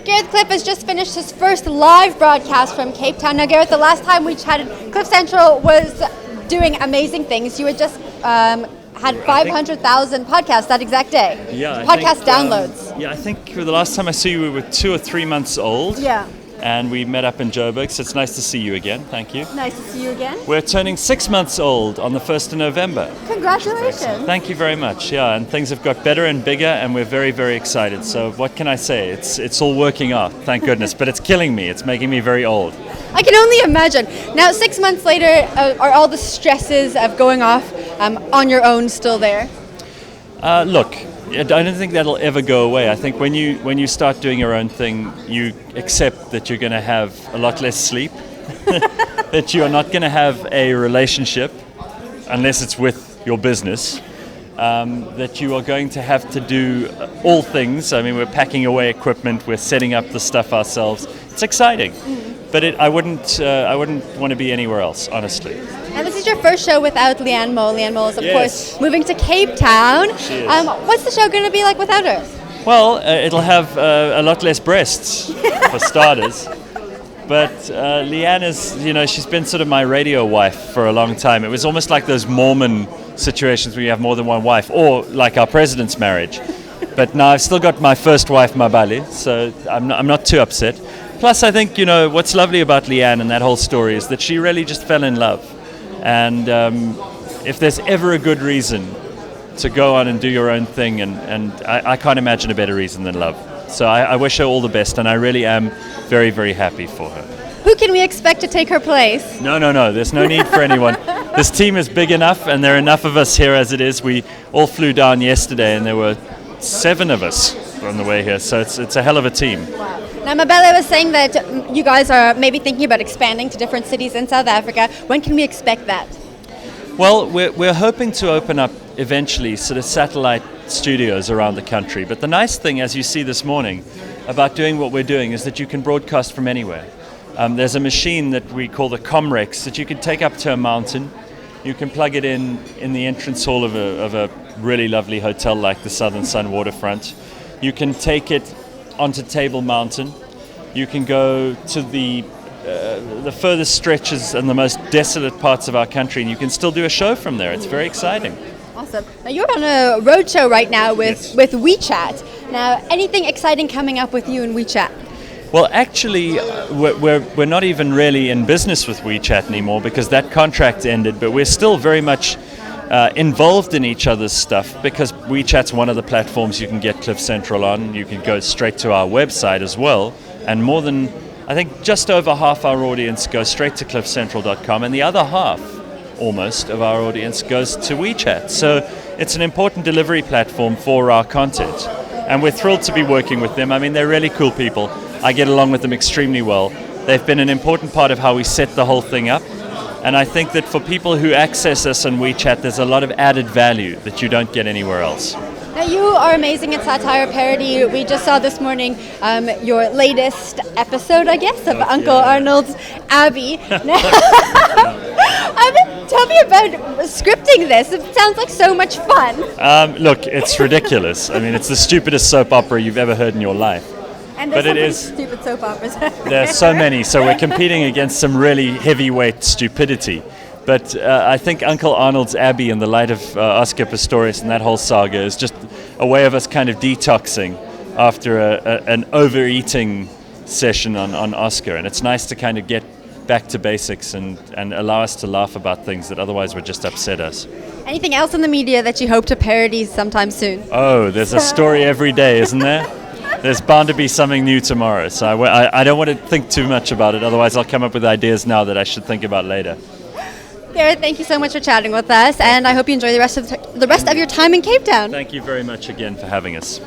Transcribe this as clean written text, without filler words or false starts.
Gareth Cliff has just finished his first live broadcast from Cape Town. Now, Gareth, the last time we chatted, CliffCentral was doing amazing things. You had just had 500,000 podcasts that exact day. Yeah, podcast downloads. I think the last time I saw you, we were 2 or 3 months old. Yeah. And we met up in Joburg, so it's nice to see you again. Thank you. Nice to see you again. We're turning 6 months old on the 1st of November. Congratulations. Thank you very much. Yeah, and things have got better and bigger, and we're very, very excited. So what can I say? It's all working out, thank goodness. But it's killing me. It's making me very old. I can only imagine. Now, 6 months later, are all the stresses of going off on your own still there? Look, I don't think that'll ever go away. I think when you start doing your own thing, you accept that you're going to have a lot less sleep, that you are not going to have a relationship unless it's with your business, that you are going to have to do all things. I mean, we're packing away equipment, we're setting up the stuff ourselves. It's exciting, but I wouldn't want to be anywhere else, honestly. And this is your first show without Leanne Moe. Leanne Moe is, of course, moving to Cape Town. She is. What's the show going to be like without her? Well, it'll have a lot less breasts, for starters. But Leanne is, she's been sort of my radio wife for a long time. It was almost like those Mormon situations where you have more than one wife, or like our president's marriage. But now I've still got my first wife, Mabali, so I'm not too upset. Plus, I think, what's lovely about Leanne and that whole story is that she really just fell in love. And if there's ever a good reason to go on and do your own thing, and I can't imagine a better reason than love. So I wish her all the best, and I really am very, very happy for her. Who can we expect to take her place? No. There's no need for anyone. This team is big enough, and there are enough of us here as it is. We all flew down yesterday, and there were 7 of us on the way here. So it's a hell of a team. Wow. Now, Mabele was saying that you guys are maybe thinking about expanding to different cities in South Africa. When can we expect that? Well, we're hoping to open up eventually sort of satellite studios around the country. But the nice thing, as you see this morning, about doing what we're doing is that you can broadcast from anywhere. There's a machine that we call the Comrex that you can take up to a mountain. You can plug it in the entrance hall of a really lovely hotel like the Southern Sun Waterfront. You can take it onto Table Mountain. You can go to the furthest stretches and the most desolate parts of our country, and you can still do a show from there. It's very exciting. Awesome. Now, you're on a road show right now with Wechat. Now, anything exciting coming up with you and Wechat? Well, actually, we're not even really in business with Wechat anymore because that contract ended, but we're still very much involved in each other's stuff because Wechat's one of the platforms you can get CliffCentral on. You can go straight to our website as well, and more than, I think, just over half our audience goes straight to CliffCentral.com, and the other half, almost, of our audience goes to Wechat. So it's an important delivery platform for our content, and we're thrilled to be working with them. I mean, they're really cool people. I get along with them extremely well. They've been an important part of how we set the whole thing up. And I think that for people who access us on Wechat, there's a lot of added value that you don't get anywhere else. Now, you are amazing at satire parody. We just saw this morning your latest episode, I guess, of Uncle Arnold's Abby. Tell me about scripting this. It sounds like so much fun. Look, it's ridiculous. I mean, it's the stupidest soap opera you've ever heard in your life. And there's stupid soap operas. There's so many, so we're competing against some really heavyweight stupidity. But I think Uncle Arnold's Abbey in the light of Oscar Pistorius and that whole saga is just a way of us kind of detoxing after an overeating session on Oscar. And it's nice to kind of get back to basics and allow us to laugh about things that otherwise would just upset us. Anything else in the media that you hope to parody sometime soon? Oh, there's a story every day, isn't there? There's bound to be something new tomorrow, so I don't want to think too much about it, otherwise I'll come up with ideas now that I should think about later. Gareth, thank you so much for chatting with us, and I hope you enjoy the rest of your time in Cape Town. Thank you very much again for having us.